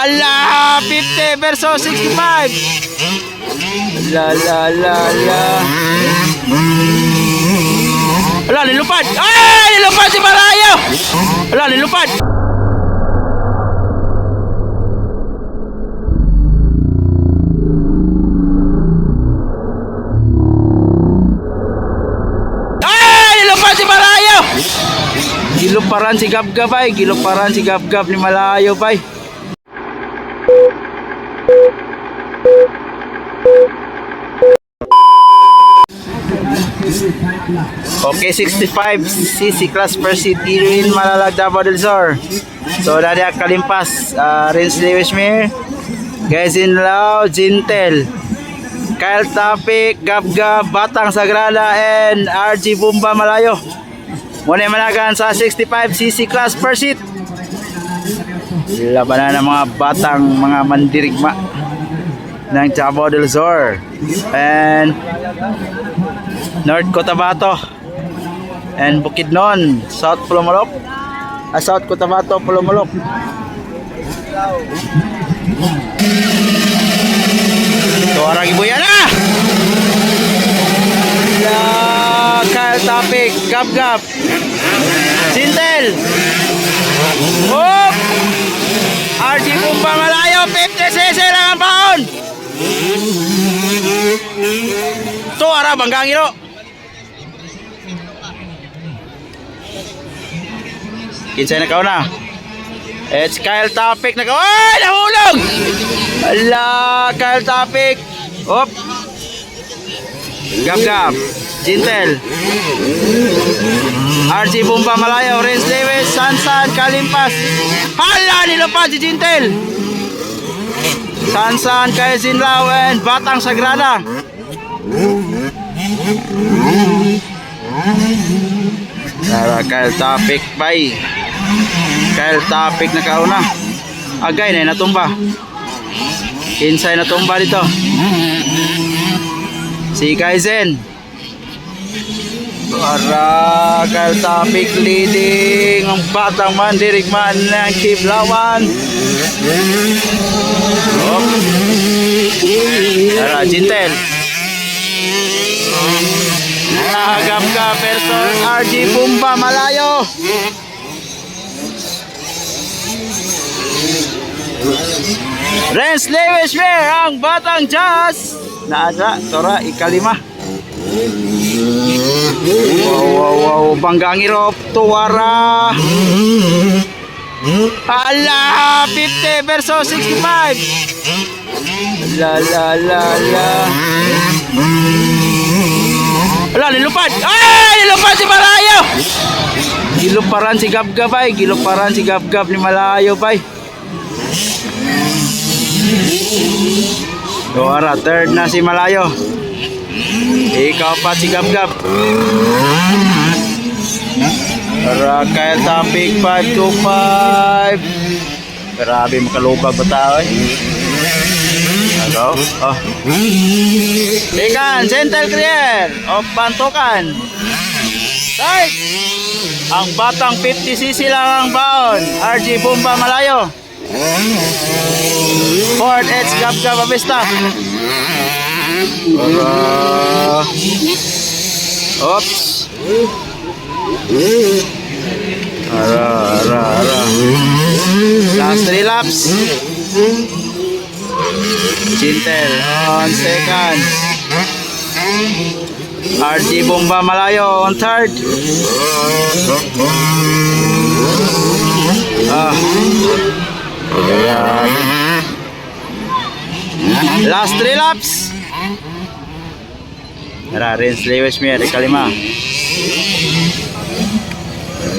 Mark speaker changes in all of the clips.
Speaker 1: Ala, 50 versus 65. La la la la. Ala, nilupad. Ay, nilupad si Malayo. Ala, nilupad. Ay, nilupad si Malayo. Giluparan si Gab-Gab ay, giluparan si Gab-Gab ni Malayo bay. Okay, 65cc class per seat rin Malalag Davao del Sur. So dari kalimpas Renz Lewishmere, Gazin Lao, Jintel, Kyle Tapik, Gab-Gab, Batang Sagrada, and RG Bumba Malayo. Muna managan sa 65cc class per seat. Labanan ng mga batang mga mandirigma ng Davao del Sur and North Cotabato and Bukidnon, South Pulumulok, South Cotabato, Pulumulok. So arang ibuyan na! Kyle Tapik, Gab-Gab, Sintel, oh! RG Bumba Malayo, 50cc lang ang baon. Ito ara banggang ito. Kinsay na kao na. It's Kyle Tapik na kao. Ay, nahulog! Ala, Kyle Tapik. Op. Gab-Gab, Jintel, RG Bumba Malayo, Renz Lewis, Sansan, Kalimpas. Hala, nilupad si Jintel. Sansan, Gazin Lao, and Batang Sagrada. Tara, Kyle Tapik bay. Kyle Tapik na kauna. Agay na natumba. Kinsay natumba dito. Si Kaizen. Para Kyle Tapik leading ang Batang Mandirigman ng Kiblawan. Oh. Tara, Jintel. Gab-Gab versus RG Bumba Malayo. Renz Lewishmere ang Batang Jazz. Naada, tora ikalima. Wow, banggang irop, tuwara. Ala, 50 versus 65. La la la la. Ala, nilupad. Ay, nilupad si Malayo. Giluparan si Gab-Gab ay, giluparan si Gab-Gab ni Malayo bay. Tuwara, third na si Malayo. Ikaw pa si Gab-Gab. Para Kyle Tapik 525. Grabe makalubag ba tao eh. Hello? Oh. Ikan, Central Clear of Pantukan. Start! Ang Batang 50cc lang ang baon. RG Bumba Malayo. Ford Edge Gab-Gab Avista. Oops. Ara. Last 3 laps. Jintel on second. RG Bumba Malayo on third. Last 3 laps. Tara, Renz Lewishmere ikalima.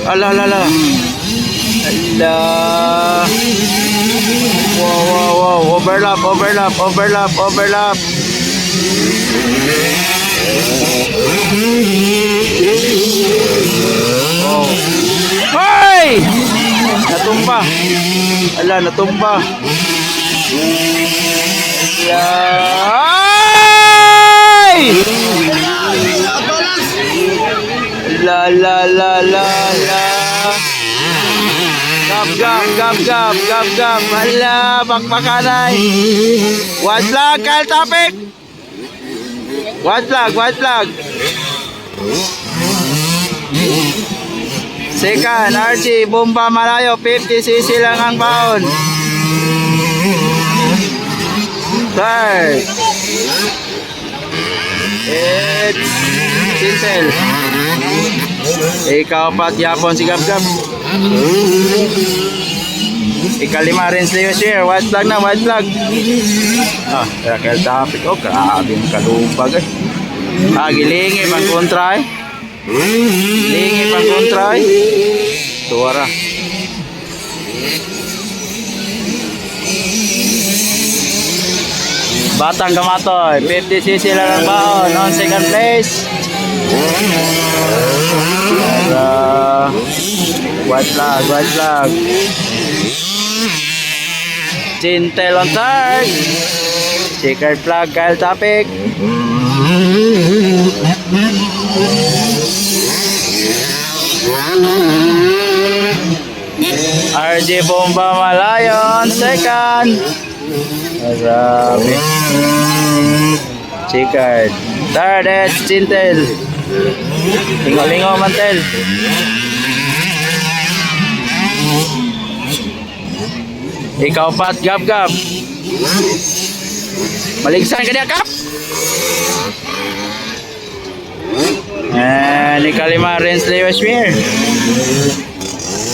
Speaker 1: Ala. Wow. Overlap. Oh. Hey! Natumba. Ala, natumba. La Gab, gab, gab, gab, gab, gab. Hala, bakbakanay. White flag, Kyle Topic. White flag, white flag. Second, RG, Bomba Malayo, 50cc lang ang baon. Third, it's Sintel. Ika-4, Yapon si Gab Gab. Ika-5, Renz Lewis here. White flag na, white flag. Ah, kaya topic. Oh, grabe yung kalupag eh. Ah, gilingi pang kontra eh. Gilingi pang kontra eh. Tuwara. Batang Gamatoy, 50cc lang ang baon. On second place. White flag, white flag. Jintel on third. Checkered flag, Kyle Topic. RG Bomba Malayo on second. Grabe. Checkered. Third is Jintel. Lingo-lingo mantel. Ikaw pat, Gab Gab. Maligsan ka niya, Kap. And ika-5, Renz Lewis here.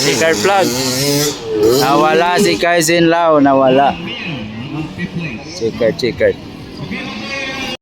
Speaker 1: Checkered flag. Nawala si Kaizen Lau, nawala. Checkered.